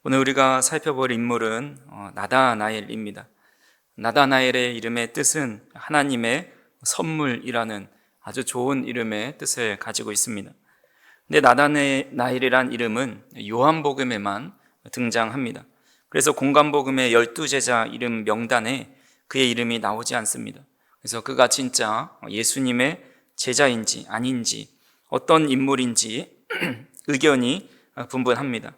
오늘 우리가 살펴볼 인물은 나다나엘입니다. 나다나엘의 이름의 뜻은 하나님의 선물이라는 아주 좋은 이름의 뜻을 가지고 있습니다. 근데 나다나엘이란 이름은 요한복음에만 등장합니다. 그래서 공관복음의 12제자 이름 명단에 그의 이름이 나오지 않습니다. 그래서 그가 진짜 예수님의 제자인지 아닌지 어떤 인물인지 의견이 분분합니다.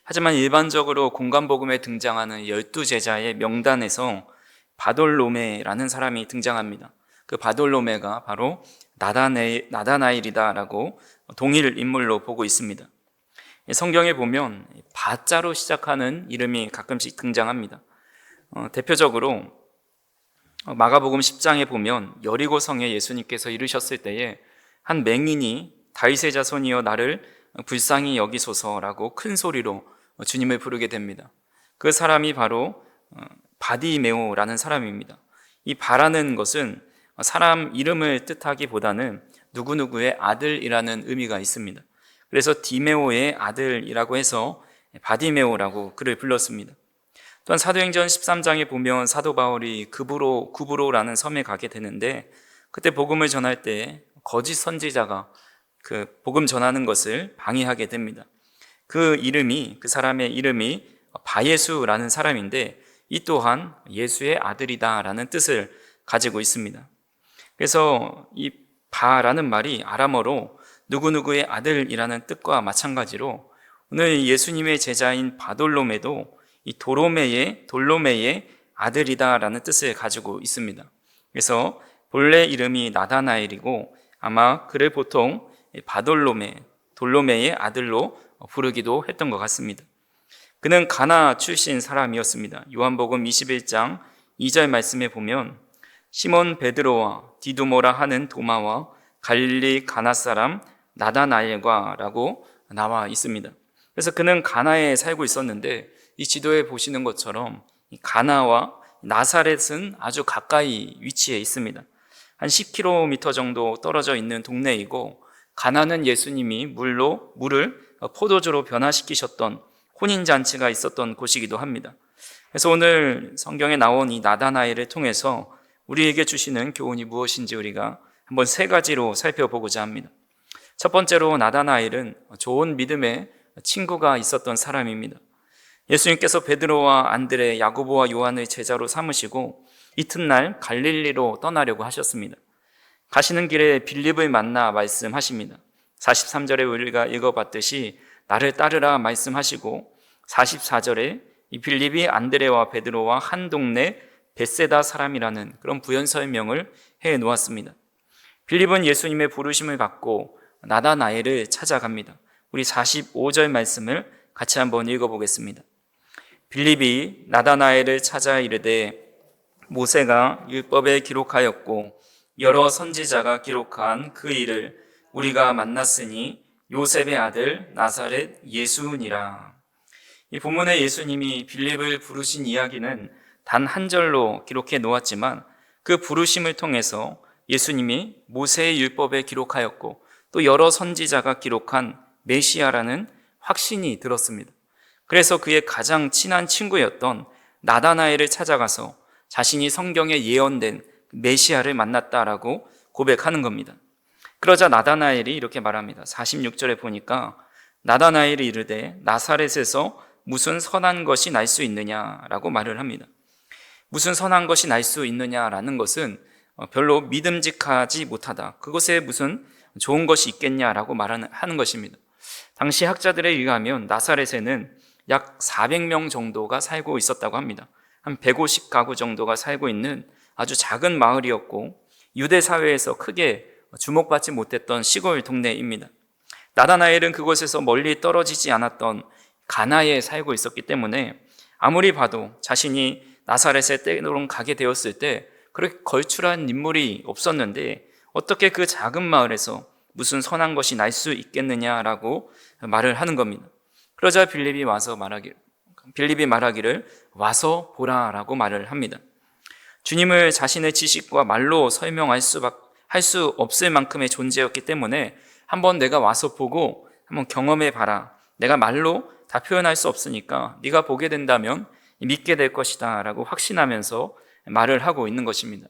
하지만 일반적으로 공관복음에 등장하는 12제자의 명단에서 바돌로메라는 사람이 등장합니다. 그 바돌로메가 바로 나다나엘이다라고 동일 인물로 보고 있습니다. 성경에 보면 바자로 시작하는 이름이 가끔씩 등장합니다. 대표적으로 마가복음 10장에 보면 여리고 성에 예수님께서 이르셨을 때에 한 맹인이 다윗의 자손이여 나를 불쌍히 여기소서라고 큰 소리로 주님을 부르게 됩니다. 그 사람이 바로 바디메오라는 사람입니다. 이 바라는 것은 사람 이름을 뜻하기보다는 누구누구의 아들이라는 의미가 있습니다. 그래서 디메오의 아들이라고 해서 바디메오라고 그를 불렀습니다. 또한 사도행전 13장에 보면 사도 바울이 구브로라는 섬에 가게 되는데 그때 복음을 전할 때 거짓 선지자가 그 복음 전하는 것을 방해하게 됩니다. 그 사람의 이름이 바예수라는 사람인데 이 또한 예수의 아들이다라는 뜻을 가지고 있습니다. 그래서 이 바라는 말이 아람어로 누구누구의 아들이라는 뜻과 마찬가지로 오늘 예수님의 제자인 바돌로메도 이 돌로메의 아들이다라는 뜻을 가지고 있습니다. 그래서 본래 이름이 나다나엘이고 아마 그를 보통 돌로메의 아들로 부르기도 했던 것 같습니다. 그는 가나 출신 사람이었습니다. 요한복음 21장 2절 말씀에 보면 시몬 베드로와 디두모라 하는 도마와 갈릴리 가나 사람 나다나엘과 라고 나와 있습니다. 그래서 그는 가나에 살고 있었는데 이 지도에 보시는 것처럼 가나와 나사렛은 아주 가까이 위치해 있습니다. 한 10km 정도 떨어져 있는 동네이고 가나는 예수님이 물을 포도주로 변화시키셨던 혼인잔치가 있었던 곳이기도 합니다. 그래서 오늘 성경에 나온 이 나다나엘을 통해서 우리에게 주시는 교훈이 무엇인지 우리가 한번 세 가지로 살펴보고자 합니다. 첫 번째로 나다나엘은 좋은 믿음의 친구가 있었던 사람입니다. 예수님께서 베드로와 안드레, 야고보와 요한을 제자로 삼으시고 이튿날 갈릴리로 떠나려고 하셨습니다. 가시는 길에 빌립을 만나 말씀하십니다. 43절에 우리가 읽어봤듯이 나를 따르라 말씀하시고 44절에 이 빌립이 안드레와 베드로와 한 동네 벳세다 사람이라는 그런 부연 설명을 해 놓았습니다. 빌립은 예수님의 부르심을 받고 나다나엘을 찾아갑니다. 우리 45절 말씀을 같이 한번 읽어보겠습니다. 빌립이 나다나엘을 찾아 이르되 모세가 율법에 기록하였고 여러 선지자가 기록한 그 일을 우리가 만났으니 요셉의 아들 나사렛 예수니라. 이 본문에 예수님이 빌립을 부르신 이야기는 단 한 절로 기록해 놓았지만 그 부르심을 통해서 예수님이 모세의 율법에 기록하였고 또 여러 선지자가 기록한 메시아라는 확신이 들었습니다. 그래서 그의 가장 친한 친구였던 나다나엘을 찾아가서 자신이 성경에 예언된 메시아를 만났다라고 고백하는 겁니다. 그러자 나다나엘이 이렇게 말합니다. 46절에 보니까 나다나엘이 이르되 나사렛에서 무슨 선한 것이 날 수 있느냐라고 말을 합니다. 무슨 선한 것이 날 수 있느냐라는 것은 별로 믿음직하지 못하다. 그것에 무슨 좋은 것이 있겠냐라고 하는 것입니다. 당시 학자들에 의하면 나사렛에는 약 400명 정도가 살고 있었다고 합니다. 한 150가구 정도가 살고 있는 아주 작은 마을이었고 유대 사회에서 크게 주목받지 못했던 시골 동네입니다. 나다나엘은 그곳에서 멀리 떨어지지 않았던 가나에 살고 있었기 때문에 아무리 봐도 자신이 나사렛에 때로는 가게 되었을 때 그렇게 걸출한 인물이 없었는데 어떻게 그 작은 마을에서 무슨 선한 것이 날 수 있겠느냐라고 말을 하는 겁니다. 그러자 빌립이 말하기를 와서 보라라고 말을 합니다. 주님을 자신의 지식과 말로 설명할 수 없을 만큼의 존재였기 때문에 한번 내가 와서 보고 한번 경험해 봐라. 내가 말로 다 표현할 수 없으니까 네가 보게 된다면 믿게 될 것이다 라고 확신하면서 말을 하고 있는 것입니다.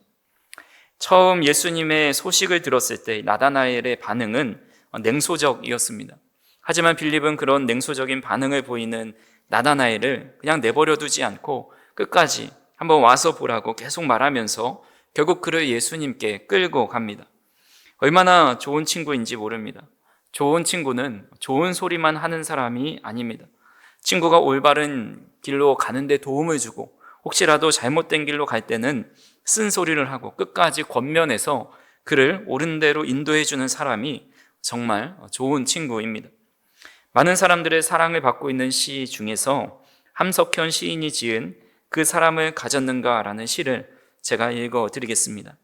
처음 예수님의 소식을 들었을 때 나다나엘의 반응은 냉소적이었습니다. 하지만 빌립은 그런 냉소적인 반응을 보이는 나다나엘을 그냥 내버려 두지 않고 끝까지 한번 와서 보라고 계속 말하면서 결국 그를 예수님께 끌고 갑니다. 얼마나 좋은 친구인지 모릅니다. 좋은 친구는 좋은 소리만 하는 사람이 아닙니다. 친구가 올바른 길로 가는데 도움을 주고 혹시라도 잘못된 길로 갈 때는 쓴소리를 하고 끝까지 권면해서 그를 옳은 대로 인도해 주는 사람이 정말 좋은 친구입니다. 많은 사람들의 사랑을 받고 있는 시 중에서 함석현 시인이 지은 그 사람을 가졌는가라는 시를 제가 읽어 드리겠습니다.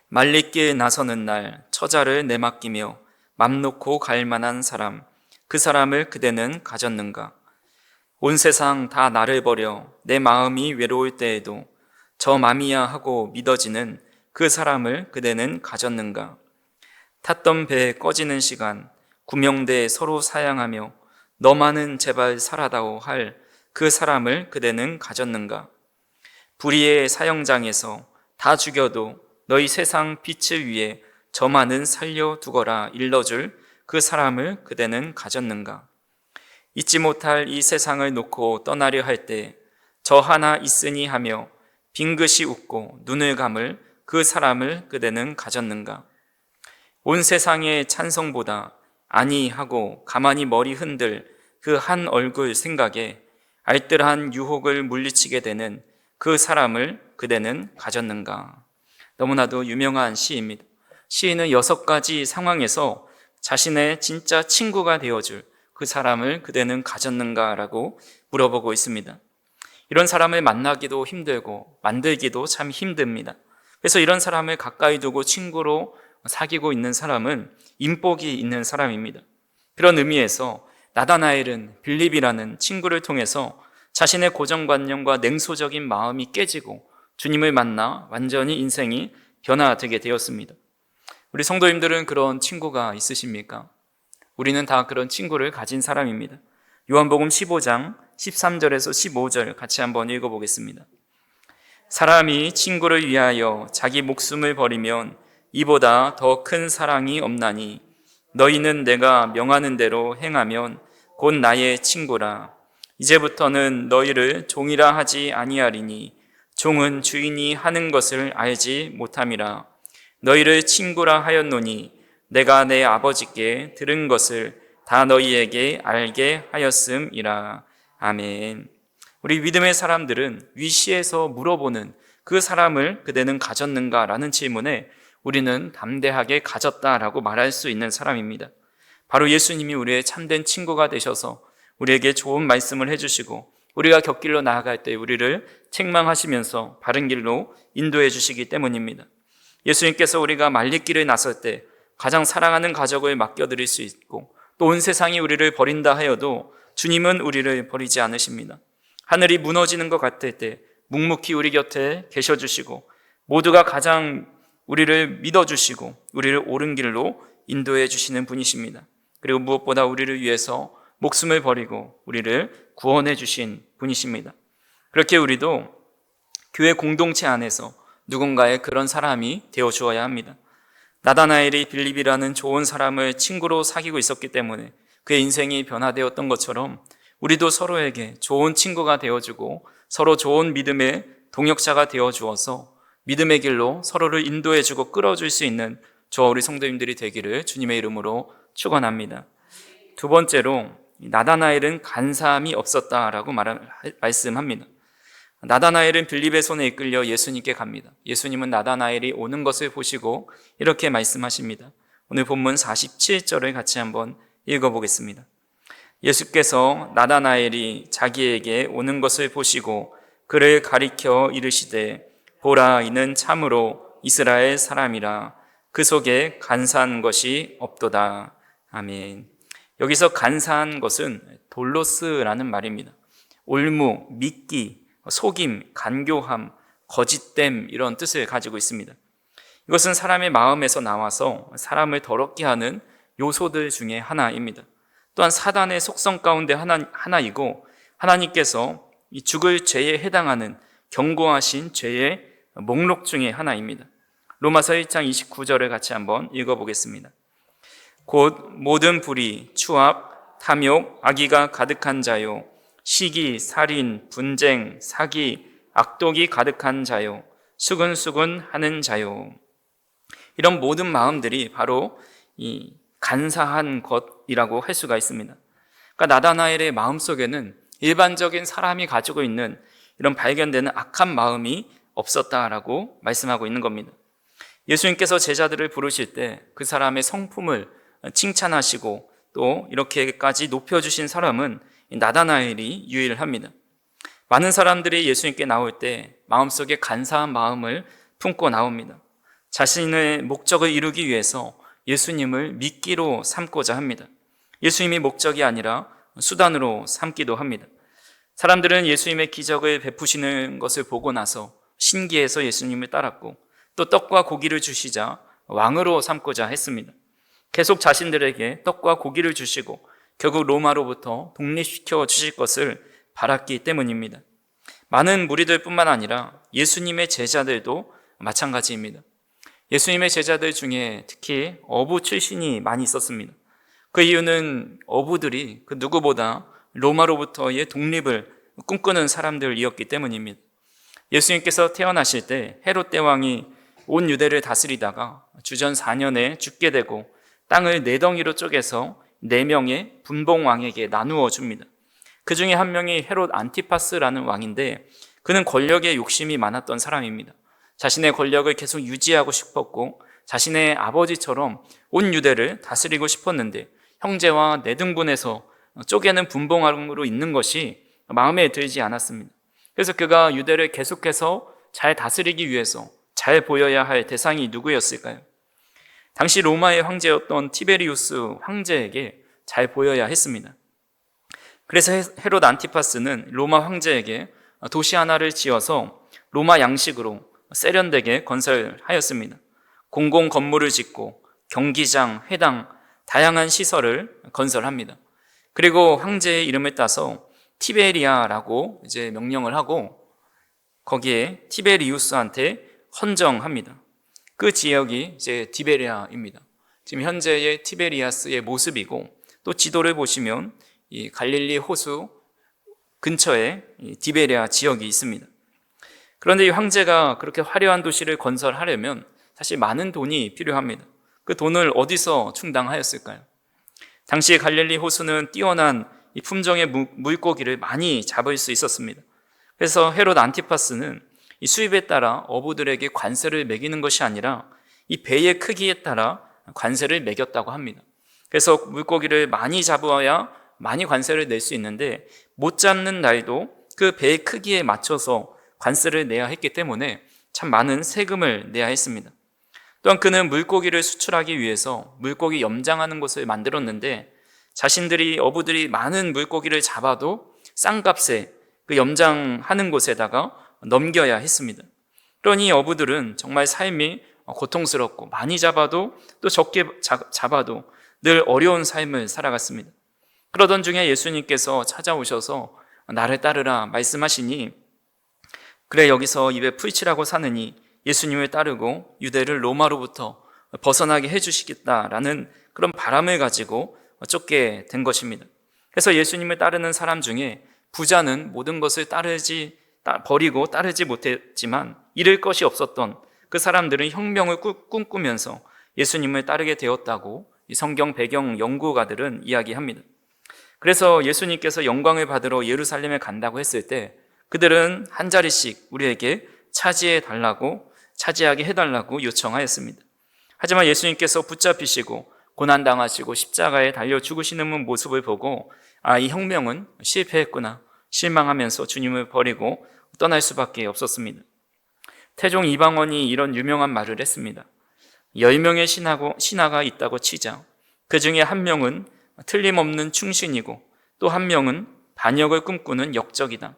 말리길 나서는 날 처자를 내맡기며 맘 놓고 갈 만한 사람, 그 사람을 그대는 가졌는가? 온 세상 다 나를 버려 내 마음이 외로울 때에도 저 맘이야 하고 믿어지는 그 사람을 그대는 가졌는가? 탔던 배 꺼지는 시간 구명대 서로 사양하며 너만은 제발 살아다오 할 그 사람을 그대는 가졌는가? 불의의 사형장에서 다 죽여도 너희 세상 빛을 위해 저만은 살려두거라 일러줄 그 사람을 그대는 가졌는가? 잊지 못할 이 세상을 놓고 떠나려 할 때 저 하나 있으니 하며 빙긋이 웃고 눈을 감을 그 사람을 그대는 가졌는가? 온 세상의 찬성보다 아니 하고 가만히 머리 흔들 그 한 얼굴 생각에 알뜰한 유혹을 물리치게 되는 그 사람을 그대는 가졌는가? 너무나도 유명한 시입니다. 시인은 6가지 상황에서 자신의 진짜 친구가 되어줄 그 사람을 그대는 가졌는가라고 물어보고 있습니다. 이런 사람을 만나기도 힘들고 만들기도 참 힘듭니다. 그래서 이런 사람을 가까이 두고 친구로 사귀고 있는 사람은 인복이 있는 사람입니다. 그런 의미에서 나다나엘은 빌립이라는 친구를 통해서 자신의 고정관념과 냉소적인 마음이 깨지고 주님을 만나 완전히 인생이 변화되게 되었습니다. 우리 성도님들은 그런 친구가 있으십니까? 우리는 다 그런 친구를 가진 사람입니다. 요한복음 15장 13절에서 15절 같이 한번 읽어보겠습니다. 사람이 친구를 위하여 자기 목숨을 버리면 이보다 더 큰 사랑이 없나니 너희는 내가 명하는 대로 행하면 곧 나의 친구라. 이제부터는 너희를 종이라 하지 아니하리니 종은 주인이 하는 것을 알지 못함이라. 너희를 친구라 하였노니 내가 내 아버지께 들은 것을 다 너희에게 알게 하였음이라. 아멘. 우리 믿음의 사람들은 위시에서 물어보는 그 사람을 그대는 가졌는가라는 질문에 우리는 담대하게 가졌다라고 말할 수 있는 사람입니다. 바로 예수님이 우리의 참된 친구가 되셔서 우리에게 좋은 말씀을 해주시고 우리가 곁길로 나아갈 때 우리를 책망하시면서 바른 길로 인도해 주시기 때문입니다. 예수님께서 우리가 말리길을 나설 때 가장 사랑하는 가족을 맡겨드릴 수 있고 또 온 세상이 우리를 버린다 하여도 주님은 우리를 버리지 않으십니다. 하늘이 무너지는 것 같을 때 묵묵히 우리 곁에 계셔주시고 모두가 가장 우리를 믿어주시고 우리를 옳은 길로 인도해 주시는 분이십니다. 그리고 무엇보다 우리를 위해서 목숨을 버리고 우리를 구원해 주신 분이십니다. 그렇게 우리도 교회 공동체 안에서 누군가의 그런 사람이 되어 주어야 합니다. 나다나엘이 빌립이라는 좋은 사람을 친구로 사귀고 있었기 때문에 그의 인생이 변화되었던 것처럼 우리도 서로에게 좋은 친구가 되어주고 서로 좋은 믿음의 동역자가 되어주어서 믿음의 길로 서로를 인도해주고 끌어줄 수 있는 저와 우리 성도님들이 되기를 주님의 이름으로 축원합니다. 두 번째로 나다나엘은 간사함이 없었다라고 말씀합니다. 나다나엘은 빌립의 손에 이끌려 예수님께 갑니다. 예수님은 나다나엘이 오는 것을 보시고 이렇게 말씀하십니다. 오늘 본문 47절을 같이 한번 읽어보겠습니다. 예수께서 나다나엘이 자기에게 오는 것을 보시고 그를 가리켜 이르시되 보라 이는 참으로 이스라엘 사람이라 그 속에 간사한 것이 없도다. 아멘. 여기서 간사한 것은 돌로스라는 말입니다. 올무, 미끼, 속임, 간교함, 거짓됨 이런 뜻을 가지고 있습니다. 이것은 사람의 마음에서 나와서 사람을 더럽게 하는 요소들 중에 하나입니다. 또한 사단의 속성 가운데 하나이고 하나님께서 이 죽을 죄에 해당하는 경고하신 죄의 목록 중에 하나입니다. 로마서 1장 29절을 같이 한번 읽어보겠습니다. 곧 모든 불의, 추악, 탐욕, 악의가 가득한 자요, 시기, 살인, 분쟁, 사기, 악독이 가득한 자요, 수근수근 하는 자요. 이런 모든 마음들이 바로 이 간사한 것이라고 할 수가 있습니다. 그러니까 나다나엘의 마음속에는 일반적인 사람이 가지고 있는 이런 발견되는 악한 마음이 없었다라고 말씀하고 있는 겁니다. 예수님께서 제자들을 부르실 때 그 사람의 성품을 칭찬하시고 또 이렇게까지 높여주신 사람은 나다나엘이 유일합니다. 많은 사람들이 예수님께 나올 때 마음속에 간사한 마음을 품고 나옵니다. 자신의 목적을 이루기 위해서 예수님을 미끼로 삼고자 합니다. 예수님이 목적이 아니라 수단으로 삼기도 합니다. 사람들은 예수님의 기적을 베푸시는 것을 보고 나서 신기해서 예수님을 따랐고 또 떡과 고기를 주시자 왕으로 삼고자 했습니다. 계속 자신들에게 떡과 고기를 주시고 결국 로마로부터 독립시켜 주실 것을 바랐기 때문입니다. 많은 무리들뿐만 아니라 예수님의 제자들도 마찬가지입니다. 예수님의 제자들 중에 특히 어부 출신이 많이 있었습니다. 그 이유는 어부들이 그 누구보다 로마로부터의 독립을 꿈꾸는 사람들이었기 때문입니다. 예수님께서 태어나실 때 헤롯 대왕이 온 유대를 다스리다가 주전 4년에 죽게 되고 땅을 4덩이로 쪼개서 4명의 분봉왕에게 나누어 줍니다. 그 중에 한 명이 헤롯 안티파스라는 왕인데 그는 권력에 욕심이 많았던 사람입니다. 자신의 권력을 계속 유지하고 싶었고 자신의 아버지처럼 온 유대를 다스리고 싶었는데 형제와 내등분해서 쪼개는 분봉왕으로 있는 것이 마음에 들지 않았습니다. 그래서 그가 유대를 계속해서 잘 다스리기 위해서 잘 보여야 할 대상이 누구였을까요? 당시 로마의 황제였던 티베리우스 황제에게 잘 보여야 했습니다. 그래서 헤롯 안티파스는 로마 황제에게 도시 하나를 지어서 로마 양식으로 세련되게 건설하였습니다. 공공 건물을 짓고 경기장, 회당, 다양한 시설을 건설합니다. 그리고 황제의 이름을 따서 티베리아라고 이제 명령을 하고 거기에 티베리우스한테 헌정합니다. 그 지역이 이제 디베리아입니다. 지금 현재의 티베리아스의 모습이고 또 지도를 보시면 이 갈릴리 호수 근처에 이 디베리아 지역이 있습니다. 그런데 이 황제가 그렇게 화려한 도시를 건설하려면 사실 많은 돈이 필요합니다. 그 돈을 어디서 충당하였을까요? 당시 갈릴리 호수는 뛰어난 이 품종의 물고기를 많이 잡을 수 있었습니다. 그래서 헤롯 안티파스는 이 수입에 따라 어부들에게 관세를 매기는 것이 아니라 이 배의 크기에 따라 관세를 매겼다고 합니다. 그래서 물고기를 많이 잡아야 많이 관세를 낼 수 있는데 못 잡는 날도 그 배의 크기에 맞춰서 관세를 내야 했기 때문에 참 많은 세금을 내야 했습니다. 또한 그는 물고기를 수출하기 위해서 물고기 염장하는 곳을 만들었는데 자신들이 어부들이 많은 물고기를 잡아도 싼 값에 그 염장하는 곳에다가 넘겨야 했습니다. 그러니 어부들은 정말 삶이 고통스럽고 많이 잡아도 또 적게 잡아도 늘 어려운 삶을 살아갔습니다. 그러던 중에 예수님께서 찾아오셔서 나를 따르라 말씀하시니 그래 여기서 입에 풀칠하고 사느니 예수님을 따르고 유대를 로마로부터 벗어나게 해주시겠다라는 그런 바람을 가지고 쫓게 된 것입니다. 그래서 예수님을 따르는 사람 중에 부자는 모든 것을 버리고 따르지 못했지만 잃을 것이 없었던 그 사람들은 혁명을 꿈꾸면서 예수님을 따르게 되었다고 이 성경 배경 연구가들은 이야기합니다. 그래서 예수님께서 영광을 받으러 예루살렘에 간다고 했을 때 그들은 한 자리씩 우리에게 차지하게 해달라고 요청하였습니다. 하지만 예수님께서 붙잡히시고 고난당하시고 십자가에 달려 죽으시는 모습을 보고 이 혁명은 실패했구나 실망하면서 주님을 버리고 떠날 수밖에 없었습니다. 태종 이방원이 이런 유명한 말을 했습니다. 10명의 신하가 있다고 치자 그 중에 한 명은 틀림없는 충신이고 또 한 명은 반역을 꿈꾸는 역적이다.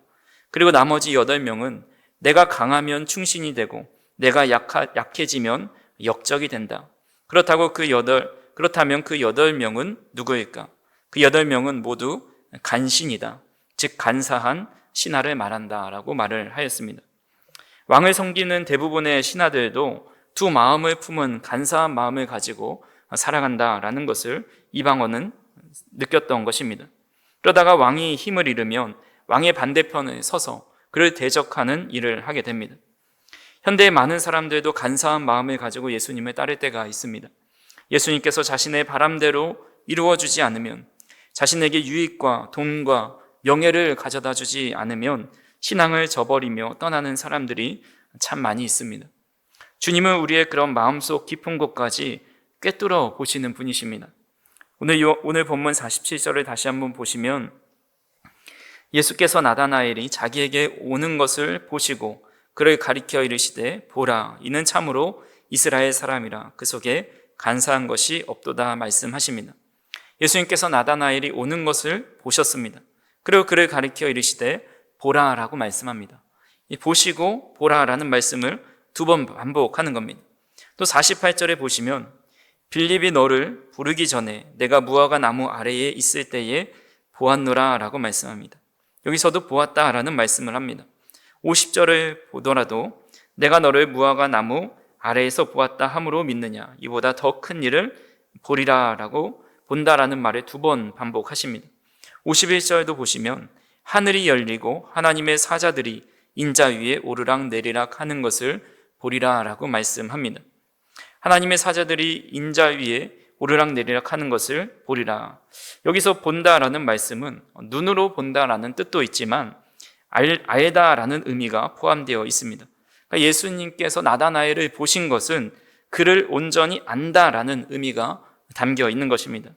그리고 나머지 8명은 내가 강하면 충신이 되고 내가 약해지면 역적이 된다. 그렇다면 그 8명은 누구일까? 그 8명은 모두 간신이다, 즉 간사한 신하를 말한다라고 말을 하였습니다. 왕을 섬기는 대부분의 신하들도 두 마음을 품은 간사한 마음을 가지고 살아간다라는 것을 이방원은 느꼈던 것입니다. 그러다가 왕이 힘을 잃으면 왕의 반대편에 서서 그를 대적하는 일을 하게 됩니다. 현대의 많은 사람들도 간사한 마음을 가지고 예수님을 따를 때가 있습니다. 예수님께서 자신의 바람대로 이루어주지 않으면, 자신에게 유익과 돈과 명예를 가져다 주지 않으면 신앙을 저버리며 떠나는 사람들이 참 많이 있습니다. 주님은 우리의 그런 마음속 깊은 곳까지 꿰뚫어 보시는 분이십니다. 오늘 본문 47절을 다시 한번 보시면 예수께서 나다나엘이 자기에게 오는 것을 보시고 그를 가리켜 이르시되 보라, 이는 참으로 이스라엘 사람이라 그 속에 간사한 것이 없도다 말씀하십니다. 예수님께서 나다나엘이 오는 것을 보셨습니다. 그리고 그를 가리켜 이르시되 보라라고 말씀합니다. 이 보시고 보라라는 말씀을 2번 반복하는 겁니다. 또 48절에 보시면 빌립이 너를 부르기 전에 내가 무화과 나무 아래에 있을 때에 보았노라 라고 말씀합니다. 여기서도 보았다라는 말씀을 합니다. 50절을 보더라도 내가 너를 무화과 나무 아래에서 보았다 함으로 믿느냐, 이보다 더 큰 일을 보리라 라고 본다라는 말을 2번 반복하십니다. 51절도 보시면 하늘이 열리고 하나님의 사자들이 인자 위에 오르락 내리락 하는 것을 보리라 라고 말씀합니다. 하나님의 사자들이 인자 위에 오르락 내리락 하는 것을 보리라. 여기서 본다라는 말씀은 눈으로 본다라는 뜻도 있지만 알다라는 의미가 포함되어 있습니다. 그러니까 예수님께서 나다나엘을 보신 것은 그를 온전히 안다라는 의미가 담겨 있는 것입니다.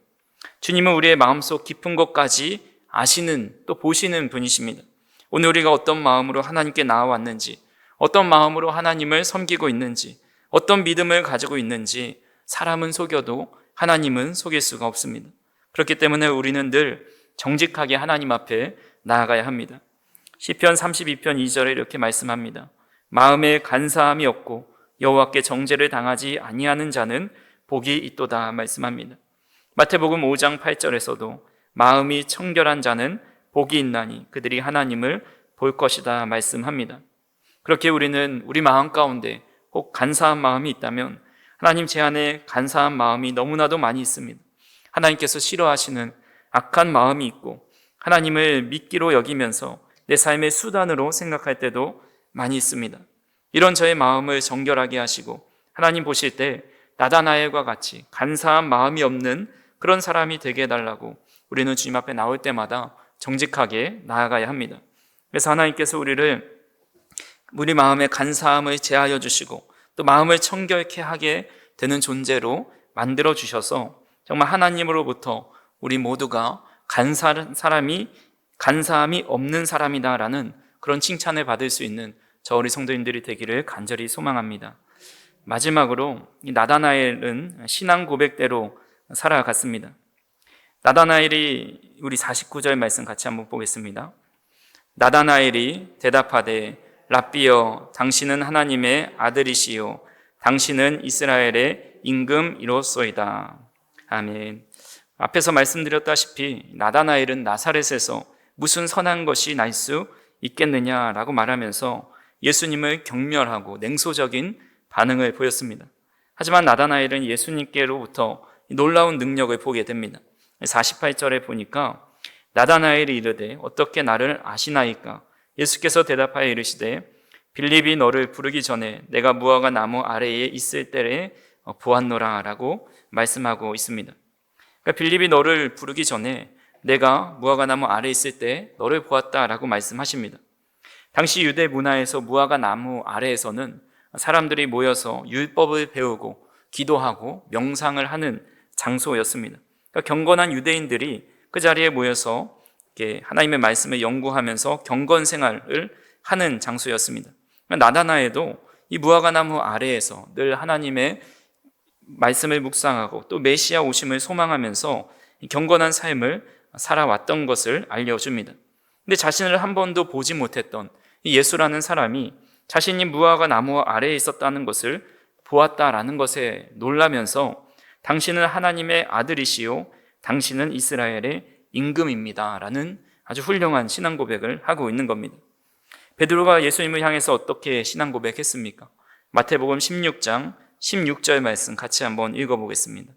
주님은 우리의 마음속 깊은 것까지 아시는, 또 보시는 분이십니다. 오늘 우리가 어떤 마음으로 하나님께 나아왔는지, 어떤 마음으로 하나님을 섬기고 있는지, 어떤 믿음을 가지고 있는지 사람은 속여도 하나님은 속일 수가 없습니다. 그렇기 때문에 우리는 늘 정직하게 하나님 앞에 나아가야 합니다. 시편 32편 2절에 이렇게 말씀합니다. 마음에 간사함이 없고 여호와께 정죄를 당하지 아니하는 자는 복이 있도다 말씀합니다. 마태복음 5장 8절에서도 마음이 청결한 자는 복이 있나니 그들이 하나님을 볼 것이다 말씀합니다. 그렇게 우리는 우리 마음 가운데 꼭 간사한 마음이 있다면, 하나님 제 안에 간사한 마음이 너무나도 많이 있습니다. 하나님께서 싫어하시는 악한 마음이 있고 하나님을 미끼로 여기면서 내 삶의 수단으로 생각할 때도 많이 있습니다. 이런 저의 마음을 정결하게 하시고 하나님 보실 때 나다나엘과 같이 간사한 마음이 없는 그런 사람이 되게 해달라고 우리는 주님 앞에 나올 때마다 정직하게 나아가야 합니다. 그래서 하나님께서 우리 마음의 간사함을 제하여 주시고 또 마음을 청결케 하게 되는 존재로 만들어 주셔서 정말 하나님으로부터 우리 모두가 간사함이 없는 사람이다라는 그런 칭찬을 받을 수 있는 저 우리 성도님들이 되기를 간절히 소망합니다. 마지막으로 이 나다나엘은 신앙 고백대로 살아갔습니다. 나다나엘이 우리 49절 말씀 같이 한번 보겠습니다. 나다나엘이 대답하되 랍비여, 당신은 하나님의 아들이시요 당신은 이스라엘의 임금이로소이다. 아멘. 앞에서 말씀드렸다시피 나다나엘은 나사렛에서 무슨 선한 것이 날 수 있겠느냐라고 말하면서 예수님을 경멸하고 냉소적인 반응을 보였습니다. 하지만 나다나엘은 예수님께로부터 놀라운 능력을 보게 됩니다. 48절에 보니까 나다나엘이 이르되 어떻게 나를 아시나이까? 예수께서 대답하여 이르시되 빌립이 너를 부르기 전에 내가 무화과 나무 아래에 있을 때에 보았노라 라고 말씀하고 있습니다. 그러니까 빌립이 너를 부르기 전에 내가 무화과 나무 아래에 있을 때 너를 보았다라고 말씀하십니다. 당시 유대 문화에서 무화과 나무 아래에서는 사람들이 모여서 율법을 배우고 기도하고 명상을 하는 장소였습니다. 그러니까 경건한 유대인들이 그 자리에 모여서 하나님의 말씀을 연구하면서 경건 생활을 하는 장소였습니다. 나다나엘도 이 무화과 나무 아래에서 늘 하나님의 말씀을 묵상하고 또 메시아 오심을 소망하면서 경건한 삶을 살아왔던 것을 알려줍니다. 근데 자신을 한 번도 보지 못했던 이 예수라는 사람이 자신이 무화과 나무 아래에 있었다는 것을 보았다라는 것에 놀라면서 당신은 하나님의 아들이시요 당신은 이스라엘의 임금입니다 라는 아주 훌륭한 신앙 고백을 하고 있는 겁니다. 베드로가 예수님을 향해서 어떻게 신앙 고백했습니까? 마태복음 16장 16절 말씀 같이 한번 읽어보겠습니다.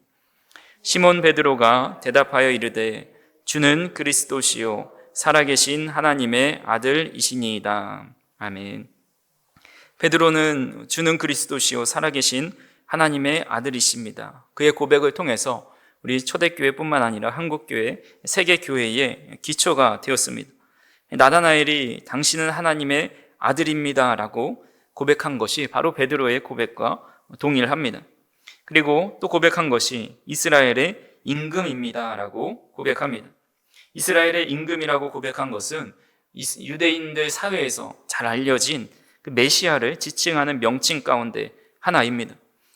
시몬 베드로가 대답하여 이르되 주는 그리스도시요 살아계신 하나님의 아들이시니이다. 아멘. 베드로는 주는 그리스도시요 살아계신 하나님의 아들이십니다. 그의 고백을 통해서 우리 초대교회뿐만 아니라 한국교회, 세계교회의 기초가 되었습니다. 나다나엘이 당신은 하나님의 아들입니다 라고 고백한 것이 바로 베드로의 고백과 동일합니다. 그리고 또 고백한 것이 이스라엘의 임금입니다 라고 고백합니다. 이스라엘의 임금이라고 고백한 것은 유대인들 사회에서 잘 알려진 그 메시아를 지칭하는 명칭 가운데 하나입니다.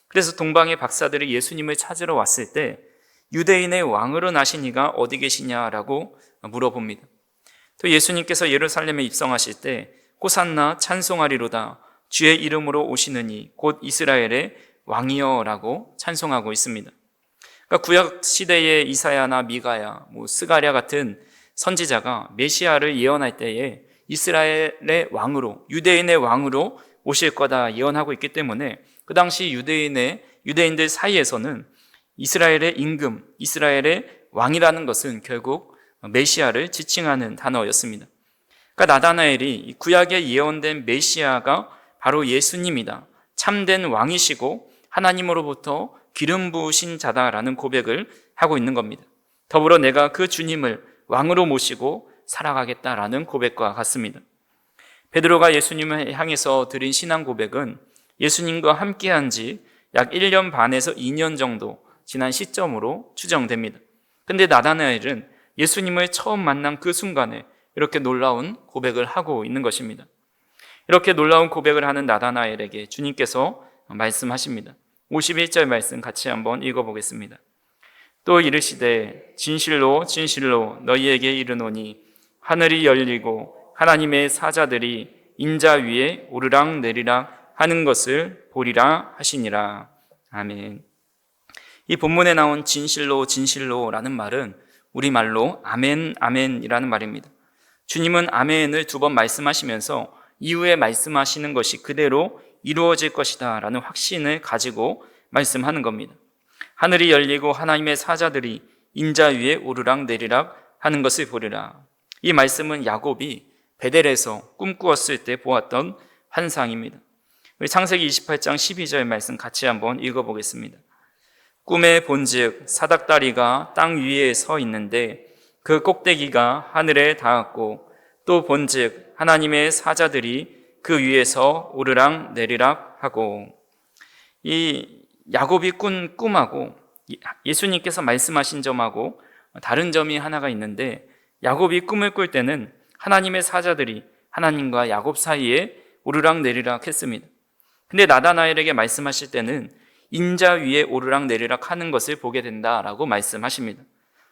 그래서 동방의 박사들이 예수님을 찾으러 왔을 때 유대인의 왕으로 나신 이가 어디 계시냐라고 물어봅니다. 또 예수님께서 예루살렘에 입성하실 때 호산나 찬송하리로다 주의 이름으로 오시는 이 곧 이스라엘의 왕이여라고 찬송하고 있습니다. 그러니까 구약 시대의 이사야나 미가야, 스가랴 같은 선지자가 메시아를 예언할 때에 이스라엘의 왕으로, 유대인의 왕으로 오실 거다 예언하고 있기 때문에 그 당시 유대인들 사이에서는 이스라엘의 임금, 이스라엘의 왕이라는 것은 결국 메시아를 지칭하는 단어였습니다. 그러니까 나다나엘이 구약에 예언된 메시아가 바로 예수님이다. 참된 왕이시고 하나님으로부터 기름 부으신 자다라는 고백을 하고 있는 겁니다. 더불어 내가 그 주님을 왕으로 모시고 살아가겠다라는 고백과 같습니다. 베드로가 예수님을 향해서 드린 신앙 고백은 예수님과 함께한 지 약 1년 반에서 2년 정도 지난 시점으로 추정됩니다. 근데 나다나엘은 예수님을 처음 만난 그 순간에 이렇게 놀라운 고백을 하고 있는 것입니다. 이렇게 놀라운 고백을 하는 나다나엘에게 주님께서 말씀하십니다. 51절 말씀 같이 한번 읽어보겠습니다. 또 이르시되 진실로 진실로 너희에게 이르노니 하늘이 열리고 하나님의 사자들이 인자 위에 오르락 내리락 하는 것을 보리라 하시니라. 아멘. 이 본문에 나온 진실로 진실로라는 말은 우리말로 아멘 아멘이라는 말입니다. 주님은 아멘을 2번 말씀하시면서 이후에 말씀하시는 것이 그대로 이루어질 것이다 라는 확신을 가지고 말씀하는 겁니다. 하늘이 열리고 하나님의 사자들이 인자 위에 오르락 내리락 하는 것을 보리라. 이 말씀은 야곱이 베델에서 꿈꾸었을 때 보았던 환상입니다. 우리 창세기 28장 12절 말씀 같이 한번 읽어보겠습니다. 꿈에 본즉 사닥다리가 땅 위에 서 있는데 그 꼭대기가 하늘에 닿았고 또 본즉 하나님의 사자들이 그 위에서 오르락 내리락 하고. 이 야곱이 꾼 꿈하고 예수님께서 말씀하신 점하고 다른 점이 하나가 있는데, 야곱이 꿈을 꿀 때는 하나님의 사자들이 하나님과 야곱 사이에 오르락 내리락 했습니다. 근데 나다나엘에게 말씀하실 때는 인자 위에 오르락 내리락 하는 것을 보게 된다라고 말씀하십니다.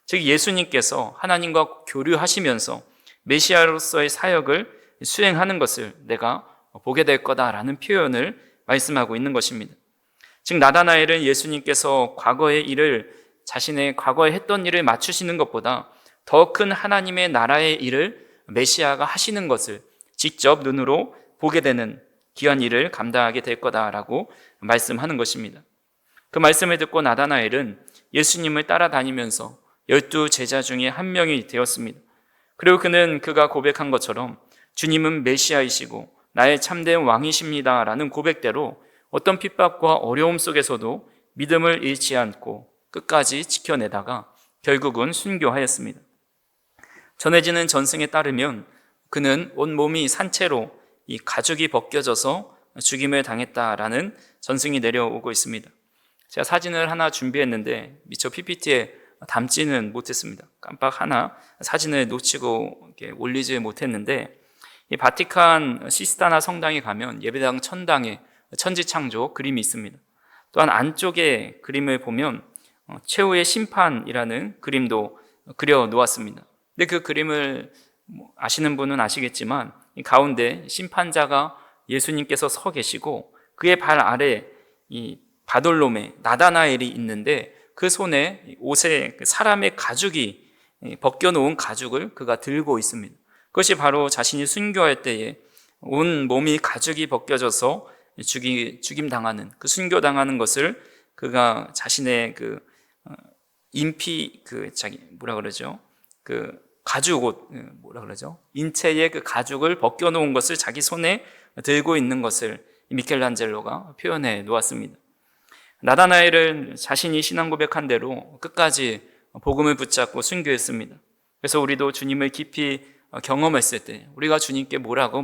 즉 예수님께서 하나님과 교류하시면서 메시아로서의 사역을 수행하는 것을 내가 보게 될 거다라는 표현을 말씀하고 있는 것입니다. 즉 나다나엘은 예수님께서 과거의 일을, 자신의 과거에 했던 일을 맞추시는 것보다 더 큰 하나님의 나라의 일을 메시아가 하시는 것을 직접 눈으로 보게 되는 귀한 일을 감당하게 될 거다라고 말씀하는 것입니다. 그 말씀을 듣고 나다나엘은 예수님을 따라다니면서 12 제자 중에 한 명이 되었습니다. 그리고 그는 그가 고백한 것처럼 주님은 메시아이시고 나의 참된 왕이십니다 라는 고백대로 어떤 핍박과 어려움 속에서도 믿음을 잃지 않고 끝까지 지켜내다가 결국은 순교하였습니다. 전해지는 전승에 따르면 그는 온몸이 산채로 이 가죽이 벗겨져서 죽임을 당했다라는 전승이 내려오고 있습니다. 제가 사진을 하나 준비했는데 미처 PPT에 담지는 못했습니다. 깜빡 하나 사진을 놓치고 이렇게 올리지 못했는데, 이 바티칸 시스타나 성당에 가면 예배당 천당에 천지창조 그림이 있습니다. 또한 안쪽에 그림을 보면 최후의 심판이라는 그림도 그려 놓았습니다. 근데 그 그림을 아시는 분은 아시겠지만 이 가운데 심판자가 예수님께서 서 계시고 그의 발 아래 이 바돌롬의 나다나엘이 있는데 그 손에 옷에 사람의 가죽이 벗겨놓은 가죽을 그가 들고 있습니다. 그것이 바로 자신이 순교할 때에 온 몸이 가죽이 벗겨져서 죽임당하는, 그 순교당하는 것을 그가 자신의 가죽 옷, 인체의 그 가죽을 벗겨놓은 것을 자기 손에 들고 있는 것을 미켈란젤로가 표현해 놓았습니다. 나다나엘은 자신이 신앙 고백한 대로 끝까지 복음을 붙잡고 순교했습니다. 그래서 우리도 주님을 깊이 경험했을 때 우리가 주님께 뭐라고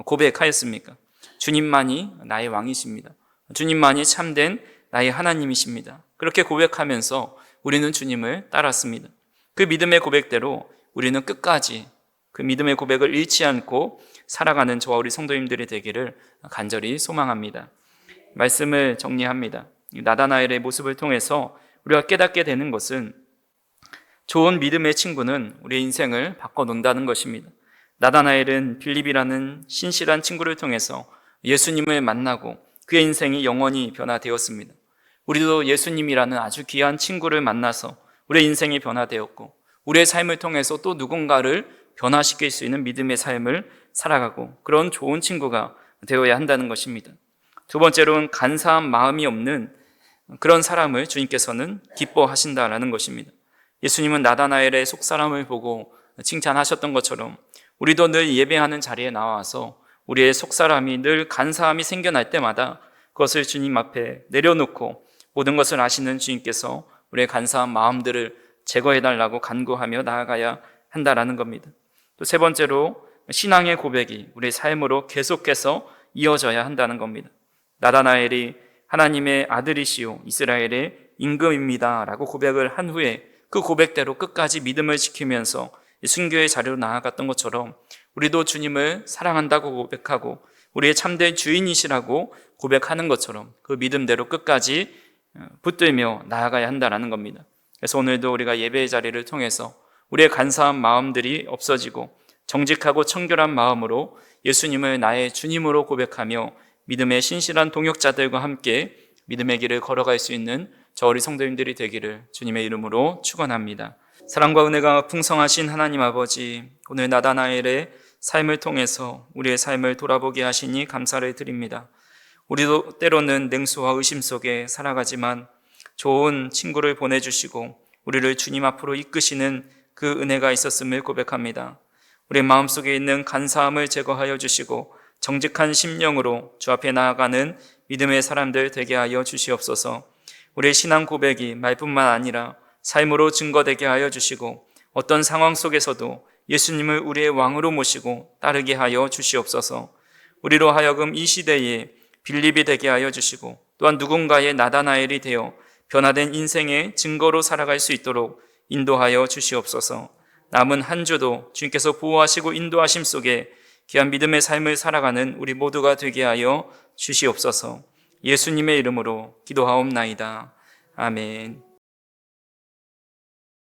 고백하였습니까? 주님만이 나의 왕이십니다. 주님만이 참된 나의 하나님이십니다. 그렇게 고백하면서 우리는 주님을 따랐습니다. 그 믿음의 고백대로 우리는 끝까지 그 믿음의 고백을 잃지 않고 살아가는 저와 우리 성도님들이 되기를 간절히 소망합니다. 말씀을 정리합니다. 나다나엘의 모습을 통해서 우리가 깨닫게 되는 것은 좋은 믿음의 친구는 우리의 인생을 바꿔놓는다는 것입니다. 나다나엘은 빌립이라는 신실한 친구를 통해서 예수님을 만나고 그의 인생이 영원히 변화되었습니다. 우리도 예수님이라는 아주 귀한 친구를 만나서 우리의 인생이 변화되었고 우리의 삶을 통해서 또 누군가를 변화시킬 수 있는 믿음의 삶을 살아가고 그런 좋은 친구가 되어야 한다는 것입니다. 두 번째로는 간사한 마음이 없는 그런 사람을 주님께서는 기뻐하신다라는 것입니다. 예수님은 나다나엘의 속사람을 보고 칭찬하셨던 것처럼 우리도 늘 예배하는 자리에 나와서 우리의 속사람이 늘 간사함이 생겨날 때마다 그것을 주님 앞에 내려놓고 모든 것을 아시는 주님께서 우리의 간사한 마음들을 제거해달라고 간구하며 나아가야 한다라는 겁니다. 또 세 번째로 신앙의 고백이 우리의 삶으로 계속해서 이어져야 한다는 겁니다. 나다나엘이 하나님의 아들이시오 이스라엘의 임금입니다 라고 고백을 한 후에 그 고백대로 끝까지 믿음을 지키면서 순교의 자리로 나아갔던 것처럼 우리도 주님을 사랑한다고 고백하고 우리의 참된 주인이시라고 고백하는 것처럼 그 믿음대로 끝까지 붙들며 나아가야 한다는 겁니다. 그래서 오늘도 우리가 예배의 자리를 통해서 우리의 간사한 마음들이 없어지고 정직하고 청결한 마음으로 예수님을 나의 주님으로 고백하며 믿음의 신실한 동역자들과 함께 믿음의 길을 걸어갈 수 있는 저 우리 성도님들이 되기를 주님의 이름으로 축원합니다. 사랑과 은혜가 풍성하신 하나님 아버지, 오늘 나다나엘의 삶을 통해서 우리의 삶을 돌아보게 하시니 감사를 드립니다. 우리도 때로는 냉소와 의심 속에 살아가지만 좋은 친구를 보내주시고 우리를 주님 앞으로 이끄시는 그 은혜가 있었음을 고백합니다. 우리 마음속에 있는 간사함을 제거하여 주시고 정직한 심령으로 주 앞에 나아가는 믿음의 사람들 되게 하여 주시옵소서. 우리의 신앙 고백이 말뿐만 아니라 삶으로 증거되게 하여 주시고 어떤 상황 속에서도 예수님을 우리의 왕으로 모시고 따르게 하여 주시옵소서. 우리로 하여금 이 시대에 빌립이 되게 하여 주시고 또한 누군가의 나다나엘이 되어 변화된 인생의 증거로 살아갈 수 있도록 인도하여 주시옵소서. 남은 한 주도 주님께서 보호하시고 인도하심 속에 귀한 믿음의 삶을 살아가는 우리 모두가 되게 하여 주시옵소서. 예수님의 이름으로 기도하옵나이다. 아멘.